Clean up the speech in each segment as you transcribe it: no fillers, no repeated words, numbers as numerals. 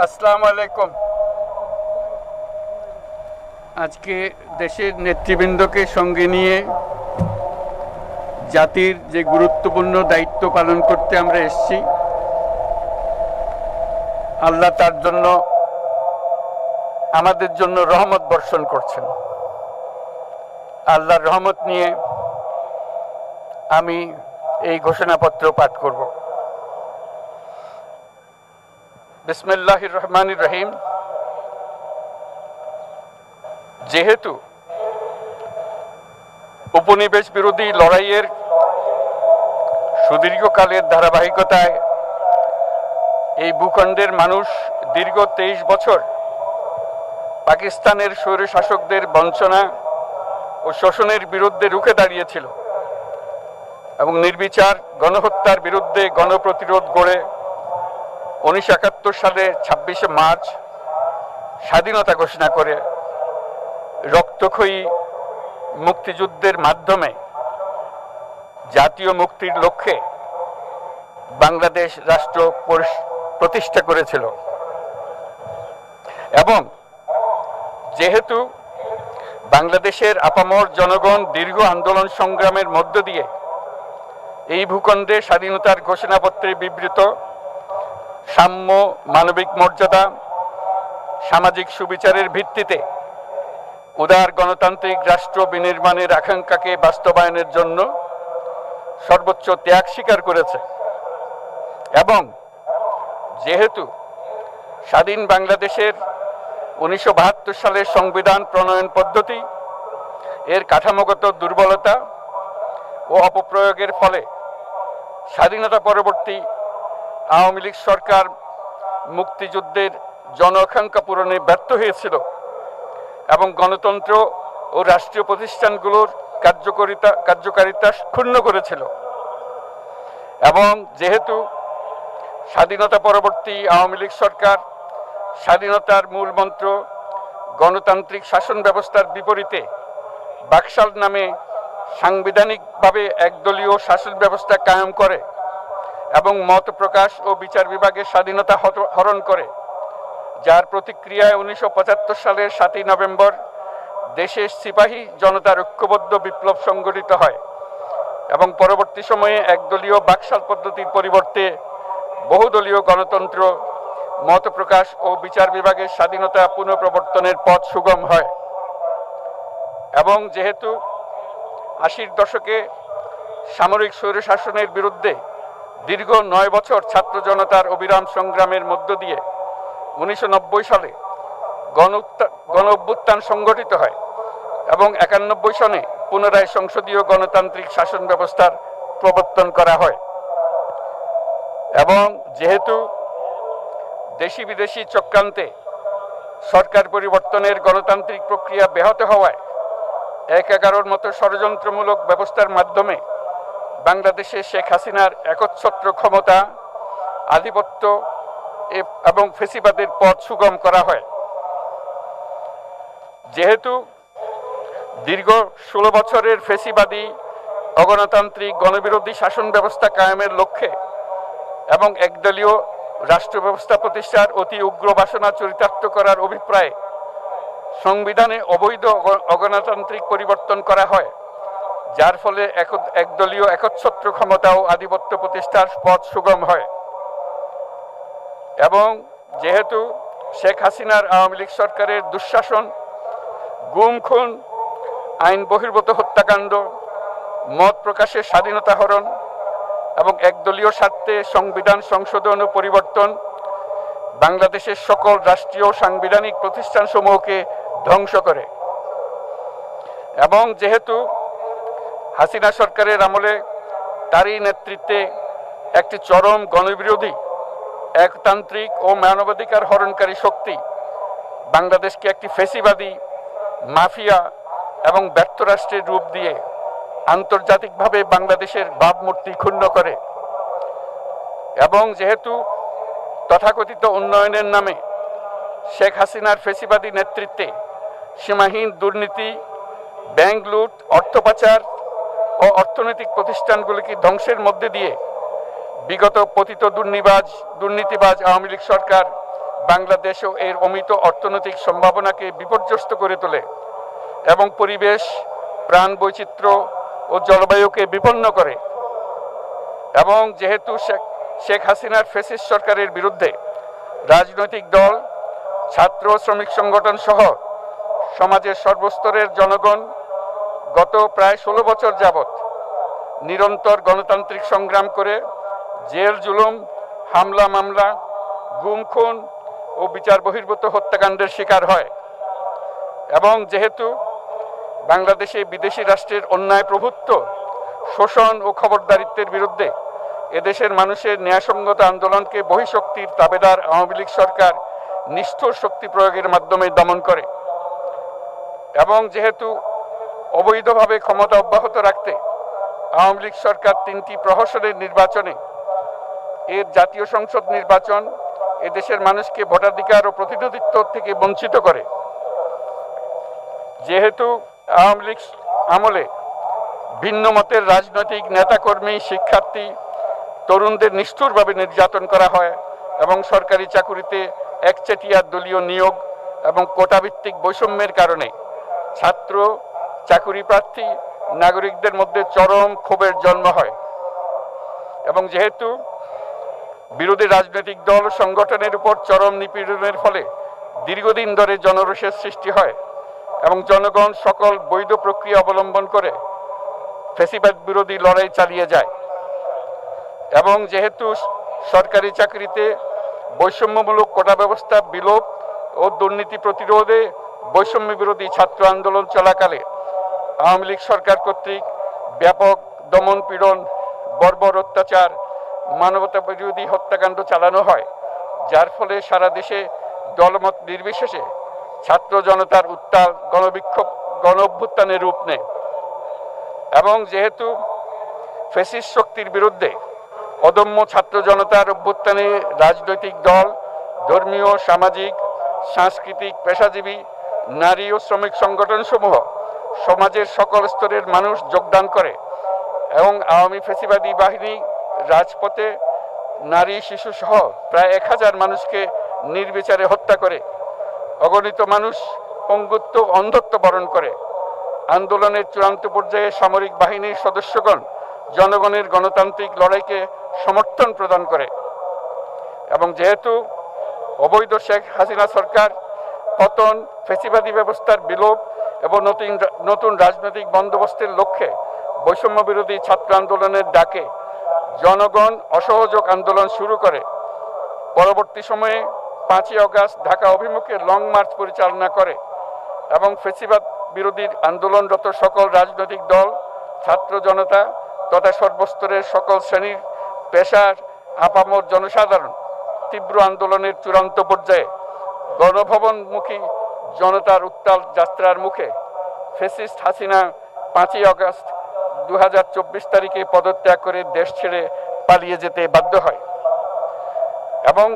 আসসালামু আলাইকুম। আজকে দেশের নেতৃবৃন্দকে সঙ্গে নিয়ে জাতির যে গুরুত্বপূর্ণ দায়িত্ব পালন করতে আমরা এসেছি, আল্লাহ তার জন্য আমাদের জন্য রহমত বর্ষণ করছেন। আল্লাহর রহমত নিয়ে আমি এই ঘোষণাপত্র পাঠ করব। বিসমিল্লাহির রহমানির রহিম। যেহেতু উপনিবেশ বিরোধী লড়াইয়ের সুদীর্ঘকালের ধারাবাহিকতায় এই ভূখণ্ডের মানুষ দীর্ঘ 23 বছর পাকিস্তানের স্বৈরশাসকদের বঞ্চনা ও শোষণের বিরুদ্ধে রুখে দাঁড়িয়েছিল এবং নির্বিচার গণহত্যার বিরুদ্ধে গণপ্রতিরোধ গড়ে 1971 সালে 26শে মার্চ স্বাধীনতা ঘোষণা করে রক্তক্ষয়ী মুক্তিযুদ্ধের মাধ্যমে জাতীয় মুক্তির লক্ষ্যে বাংলাদেশ রাষ্ট্র প্রতিষ্ঠা করেছিল। এবং যেহেতু বাংলাদেশের আপামর জনগণ দীর্ঘ আন্দোলন সংগ্রামের মধ্য দিয়ে এই ভূখণ্ডে স্বাধীনতার ঘোষণাপত্রে বিবৃত সাম্য, মানবিক মর্যাদা, সামাজিক সুবিচারের ভিত্তিতে উদার গণতান্ত্রিক রাষ্ট্র বিনির্মাণের আকাঙ্ক্ষাকে বাস্তবায়নের জন্য সর্বোচ্চ ত্যাগ স্বীকার করেছে, এবং যেহেতু স্বাধীন বাংলাদেশের 1972 সালের সংবিধান প্রণয়ন পদ্ধতি এর কাঠামোগত দুর্বলতা ও অপপ্রয়োগের ফলে স্বাধীনতা পরবর্তী আওয়ামী লীগ সরকার মুক্তিযুদ্ধের জন আকাঙ্ক্ষা পূরণে ব্যর্থ হয়েছিল এবং গণতন্ত্র ও রাষ্ট্রীয় প্রতিষ্ঠানগুলোর কার্যকারিতা ক্ষুণ্ণ করেছিল। এবং যেহেতু স্বাধীনতা পরবর্তী আওয়ামী লীগ সরকার স্বাধীনতার মূল মন্ত্র গণতান্ত্রিক শাসন ব্যবস্থার বিপরীতে বাকশাল নামে সাংবিধানিকভাবে একদলীয় শাসন ব্যবস্থা কায়েম করে এবং মত প্রকাশ ও বিচার বিভাগের স্বাধীনতা হরণ করে, যার প্রতিক্রিয়ায় 1975 সালের 7ই নভেম্বর দেশের সিপাহী জনতার ঐক্যবদ্ধ বিপ্লব সংগঠিত হয় এবং পরবর্তী সময়ে একদলীয় বাকশাল পদ্ধতির পরিবর্তে বহুদলীয় গণতন্ত্র, মত প্রকাশ ও বিচার বিভাগের স্বাধীনতা পুনঃপ্রবর্তনের পথ সুগম হয়। এবং যেহেতু 80-র দশকে সামরিক স্বৈরশাসনের বিরুদ্ধে দীর্ঘ 9 বছর ছাত্র জনতার অবিরাম সংগ্রামের মধ্য দিয়ে 1990 সালে গণ অভ্যুত্থান সংগঠিত হয় এবং 91 সনে পুনরায় সংসদীয় গণতান্ত্রিক শাসন ব্যবস্থার প্রবর্তন করা হয়। এবং যেহেতু দেশি বিদেশি চক্রান্তে সরকার পরিবর্তনের গণতান্ত্রিক প্রক্রিয়া ব্যাহত হওয়ায় 1/11 মতো ষড়যন্ত্রমূলক ব্যবস্থার মাধ্যমে বাংলাদেশে শেখ হাসিনার একচ্ছত্র ক্ষমতা, আধিপত্য এবং ফেসিবাদের পথ সুগম করা হয়। যেহেতু দীর্ঘ 16 বছরের ফেসিবাদী অগণতান্ত্রিক গণবিরোধী শাসন ব্যবস্থা কায়েমের লক্ষ্যে এবং একদলীয় রাষ্ট্র ব্যবস্থা প্রতিষ্ঠার অতি উগ্র বাসনা চরিতার্থ করার অভিপ্রায়ে সংবিধানে অবৈধ অগণতান্ত্রিক পরিবর্তন করা হয়, যার ফলে একদলীয় একচ্ছত্র ক্ষমতা ও আধিপত্য প্রতিষ্ঠার পথ সুগম হয়। এবং যেহেতু শেখ হাসিনার আওয়ামী লীগ সরকারের দুঃশাসন, গুম খুন, আইন বহির্ভূত হত্যাকাণ্ড, মত প্রকাশের স্বাধীনতা হরণ এবং একদলীয় স্বার্থে সংবিধান সংশোধন ও পরিবর্তন বাংলাদেশের সকল রাষ্ট্রীয় সাংবিধানিক প্রতিষ্ঠানসমূহকে ধ্বংস করে। এবং যেহেতু হাসিনা সরকারের আমলে তারই নেতৃত্বে একটি চরম গণবিরোধী, একতান্ত্রিক ও মানবাধিকার হরণকারী শক্তি বাংলাদেশকে একটি ফেসিবাদী, মাফিয়া এবং ব্যর্থ রাষ্ট্রের রূপ দিয়ে আন্তর্জাতিকভাবে বাংলাদেশের ভাবমূর্তি ক্ষুণ্ণ করে। এবং যেহেতু তথাকথিত উন্নয়নের নামে শেখ হাসিনার ফেসিবাদী নেতৃত্বে সীমাহীন দুর্নীতি, ব্যাংক লুট, অর্থ পাচার ও অর্থনৈতিক প্রতিষ্ঠানগুলিকে ধ্বংসের মধ্যে দিয়ে বিগত পতিত দুর্নীতিবাজ আওয়ামী লীগ সরকার বাংলাদেশ ও এর অমিত অর্থনৈতিক সম্ভাবনাকে বিপর্যস্ত করে তোলে এবং পরিবেশ, প্রাণ বৈচিত্র্য ও জলবায়ুকে বিপন্ন করে। এবং যেহেতু শেখ হাসিনার ফ্যাসিস্ট সরকারের বিরুদ্ধে রাজনৈতিক দল, ছাত্র শ্রমিক সংগঠন সহ সমাজের সর্বস্তরের জনগণ গত প্রায় 16 বছর যাবৎ নিরন্তর গণতান্ত্রিক সংগ্রাম করে জেল জুলুম, হামলা মামলা, গুম খুন ও বিচার বহির্ভূত হত্যাকাণ্ডের শিকার হয়। এবং যেহেতু বাংলাদেশে বিদেশি রাষ্ট্রের অন্যায় প্রভুত্ব, শোষণ ও খবরদারিত্বের বিরুদ্ধে এদেশের মানুষের ন্যায়সঙ্গত আন্দোলনকে বহিঃশক্তির তাবেদার আওয়ামী লীগ সরকার নিষ্ঠুর শক্তি প্রয়োগের মাধ্যমে দমন করে। এবং যেহেতু অবৈধভাবে ক্ষমতা অব্যাহত রাখতে আওয়ামী লীগ সরকার 3টি প্রহসনের নির্বাচনে এর জাতীয় সংসদ নির্বাচন এদেশের মানুষকে ভোটাধিকার ও প্রতিনিধিত্ব থেকে বঞ্চিত করে। যেহেতু আওয়ামী লীগ আমলে ভিন্ন মতের রাজনৈতিক নেতাকর্মী, শিক্ষার্থী, তরুণদের নিষ্ঠুরভাবে নির্যাতন করা হয় এবং সরকারি চাকুরিতে একচেটিয়া দলীয় নিয়োগ এবং কোটাভিত্তিক বৈষম্যের কারণে ছাত্র, চাকুরি প্রার্থী, নাগরিকদের মধ্যে চরম ক্ষোভের জন্ম হয়। এবং যেহেতু বিরোধী রাজনৈতিক দল ও সংগঠনের উপর চরম নিপীড়নের ফলে দীর্ঘদিন ধরে জনরোষের সৃষ্টি হয় এবং জনগণ সকল বৈধ প্রক্রিয়া অবলম্বন করে ফ্যাসিবাদ বিরোধী লড়াই চালিয়ে যায়। এবং যেহেতু সরকারি চাকরিতে বৈষম্যমূলক কোটা ব্যবস্থা বিলোপ ও দুর্নীতি প্রতিরোধে বৈষম্য বিরোধী ছাত্র আন্দোলন চলাকালে আওয়ামী লীগ সরকার কর্তৃক ব্যাপক দমন পীড়ন, বর্বর অত্যাচার, মানবতা বিরোধী হত্যাকাণ্ড চালানো হয়, যার ফলে সারা দেশে দলমত নির্বিশেষে ছাত্র জনতার উত্তাল গণবিক্ষোভ গণ অভ্যুত্থানের রূপ নেয়। এবং যেহেতু ফ্যাসিস্ট শক্তির বিরুদ্ধে অদম্য ছাত্র জনতার অভ্যুত্থানে রাজনৈতিক দল, ধর্মীয়, সামাজিক, সাংস্কৃতিক, পেশাজীবী, নারী ও শ্রমিক সংগঠনসমূহ সমাজের সকল স্তরের মানুষ যোগদান করে এবং আওয়ামী ফ্যাসিবাদী বাহিনী রাজপথে নারী, শিশু সহ প্রায় 1000 মানুষকে নির্বিচারে হত্যা করে, অগণিত মানুষ পঙ্গুত্ব, অন্ধত্ব বরণ করে। আন্দোলনের চূড়ান্ত পর্যায়ে সামরিক বাহিনীর সদস্যগণ জনগণের গণতান্ত্রিক লড়াইকে সমর্থন প্রদান করে। এবং যেহেতু অবৈধ শেখ হাসিনা সরকার পতন, ফ্যাসিবাদী ব্যবস্থার বিলোপ এবং নতুন রাজনৈতিক বন্দোবস্তের লক্ষ্যে বৈষম্য বিরোধী ছাত্র আন্দোলনের ডাকে জনগণ অসহযোগ আন্দোলন শুরু করে, পরবর্তী সময়ে 5ই আগস্ট ঢাকা অভিমুখে লং মার্চ পরিচালনা করে এবং ফ্যাসিবাদ বিরোধী আন্দোলনরত সকল রাজনৈতিক দল, ছাত্র জনতা তথা সর্বস্তরের সকল শ্রেণীর, পেশার, আপামর জনসাধারণ তীব্র আন্দোলনের চূড়ান্ত পর্যায়ে গণভবনমুখী জনতার উত্তাল যাত্রার মুখে ফ্যাসিস্ট হাসিনা 5ই আগস্ট 2024 তারিখে পদত্যাগ করে দেশ ছেড়ে পালিয়ে যেতে বাধ্য হয়। এবং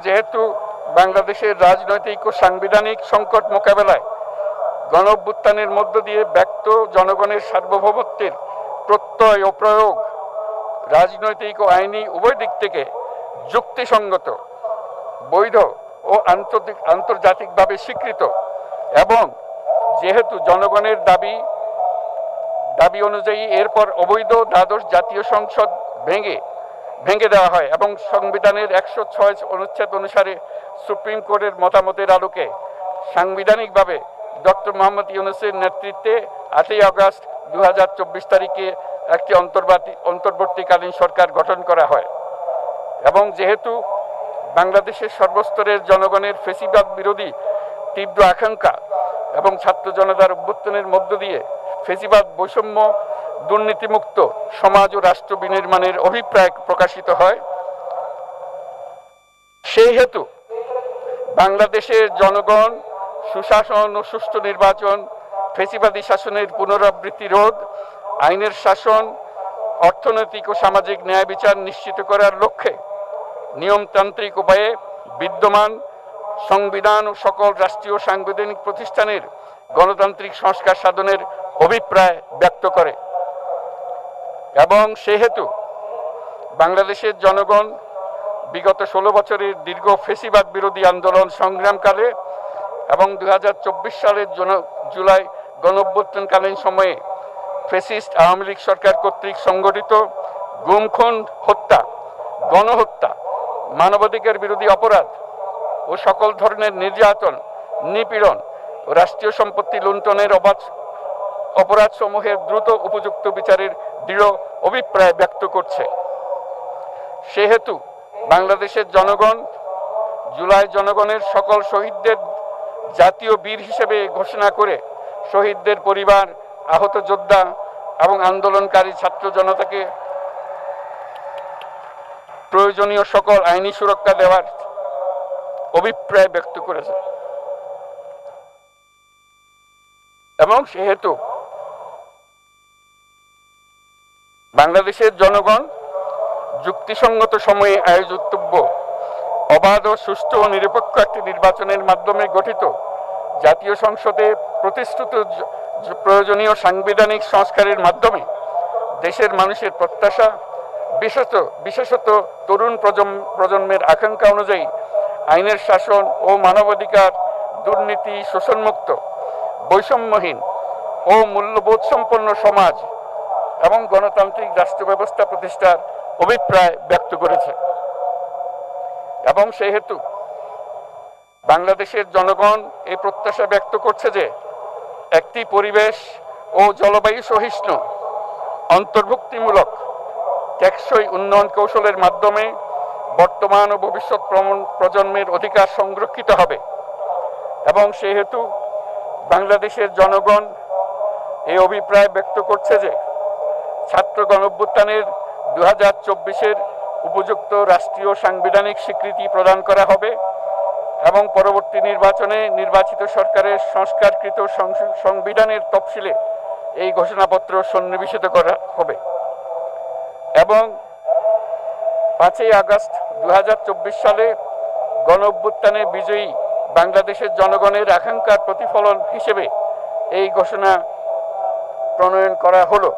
যেহেতু বাংলাদেশের রাজনৈতিক ও সাংবিধানিক সংকট মোকাবেলায় গণ অভ্যুত্থানের মধ্য দিয়ে ব্যক্ত জনগণের সার্বভৌমত্বের প্রত্যয় ও প্রয়োগ রাজনৈতিক ও আইনি উভয় দিক থেকে যুক্তিসঙ্গত, বৈধ ও আন্তর্জাতিকভাবে স্বীকৃত। এবং যেহেতু জনগণের দাবি অনুযায়ী এরপর অবৈধ দ্বাদশ জাতীয় সংসদ ভেঙে দেওয়া হয় এবং সংবিধানের 106 অনুচ্ছেদ অনুসারে সুপ্রিম কোর্টের মতামতের আলোকে সাংবিধানিকভাবে ডক্টর মোহাম্মদ ইউনূসের নেতৃত্বে 8ই আগস্ট 2024 তারিখে একটি অন্তর্বর্তীকালীন সরকার গঠন করা হয়। এবং যেহেতু বাংলাদেশের সর্বস্তরের জনগণের ফ্যাসিবাদ বিরোধী তীব্র আকাঙ্ক্ষা এবং ছাত্র জনতার অভ্যুত্থানের মধ্য দিয়ে ফ্যাসিবাদ, বৈষম্য, দুর্নীতিমুক্ত সমাজ ও রাষ্ট্র বিনির্মাণের অভিপ্রায় প্রকাশিত হয়, সেই হেতু বাংলাদেশের জনগণ সুশাসন ও সুষ্ঠু নির্বাচন, ফ্যাসিবাদী শাসনের পুনরাবৃত্তি রোধ, আইনের শাসন, অর্থনৈতিক ও সামাজিক ন্যায় বিচার নিশ্চিত করার লক্ষ্যে নিয়মতান্ত্রিক উপায়ে বিদ্যমান সংবিধান ও সকল রাষ্ট্রীয় সাংবিধানিক প্রতিষ্ঠানের গণতান্ত্রিক সংস্কার সাধনের অভিপ্রায় ব্যক্ত করে। এবং সেহেতু বাংলাদেশের জনগণ বিগত 16 বছরের দীর্ঘ ফ্যাসিবাদ বিরোধী আন্দোলন সংগ্রামকালে এবং 2024 সালের জুলাই গণঅভ্যুত্থানকালীন সময়ে ফ্যাসিস্ট আওয়ামী লীগ সরকার কর্তৃক সংগঠিত গুম খুন, হত্যা, গণহত্যা, মানবাধিকার বিরোধী অপরাধ ও সকল ধরনের নির্যাতন, নিপীড়ন ও রাষ্ট্রীয় সম্পত্তি লুণ্ঠনের অপরাধসমূহের দ্রুত উপযুক্ত বিচারের দৃঢ় অভিপ্রায় ব্যক্ত করছে। সেহেতু বাংলাদেশের জনগণ জুলাই জনগণের সকল শহীদদের জাতীয় বীর হিসেবে ঘোষণা করে শহীদদের পরিবার, আহত যোদ্ধা এবং আন্দোলনকারী ছাত্র জনতাকে প্রয়োজনীয় সকল আইনি সুরক্ষা দেওয়ার অভিপ্রায় ব্যক্ত করেছে। এবং সেহেতু বাংলাদেশের জনগণ যুক্তিসঙ্গত সময়ে আয়োজিতব্য অবাধ ও সুষ্ঠু ও নিরপেক্ষ একটি নির্বাচনের মাধ্যমে গঠিত জাতীয় সংসদে প্রতিশ্রুত প্রয়োজনীয় সাংবিধানিক সংস্কারের মাধ্যমে দেশের মানুষের প্রত্যাশা, বিশেষত তরুণ প্রজন্মের আকাঙ্ক্ষা অনুযায়ী আইনের শাসন ও মানবাধিকার, দুর্নীতি, শোষণমুক্ত, বৈষম্যহীন ও মূল্যবোধ সম্পন্ন সমাজ এবং গণতান্ত্রিক রাষ্ট্র ব্যবস্থা প্রতিষ্ঠার অভিপ্রায় ব্যক্ত করেছে। এবং সেহেতু বাংলাদেশের জনগণ এই প্রত্যাশা ব্যক্ত করছে যে একটি পরিবেশ ও জলবায়ু সহিষ্ণু, অন্তর্ভুক্তিমূলক, টেকসই উন্নয়ন কৌশলের মাধ্যমে বর্তমান ও ভবিষ্যৎ প্রজন্মের অধিকার সংরক্ষিত হবে। এবং সেহেতু বাংলাদেশের জনগণ এই অভিপ্রায় ব্যক্ত করছে যে ছাত্র গণঅভ্যুত্থানের 2024-এর উপযুক্ত রাষ্ট্রীয় সাংবিধানিক স্বীকৃতি প্রদান করা হবে এবং পরবর্তী নির্বাচনে নির্বাচিত সরকারের সংস্কারকৃত সংবিধানের তফসিলে এই ঘোষণাপত্র সন্নিবেশিত করা হবে। এবং 5ই আগস্ট 2024 সালে গণঅভ্যুত্থানে বিজয়ী বাংলাদেশের জনগণের আকাঙ্ক্ষার প্রতিফলন হিসেবে এই ঘোষণা প্রণয়ন করা হলো।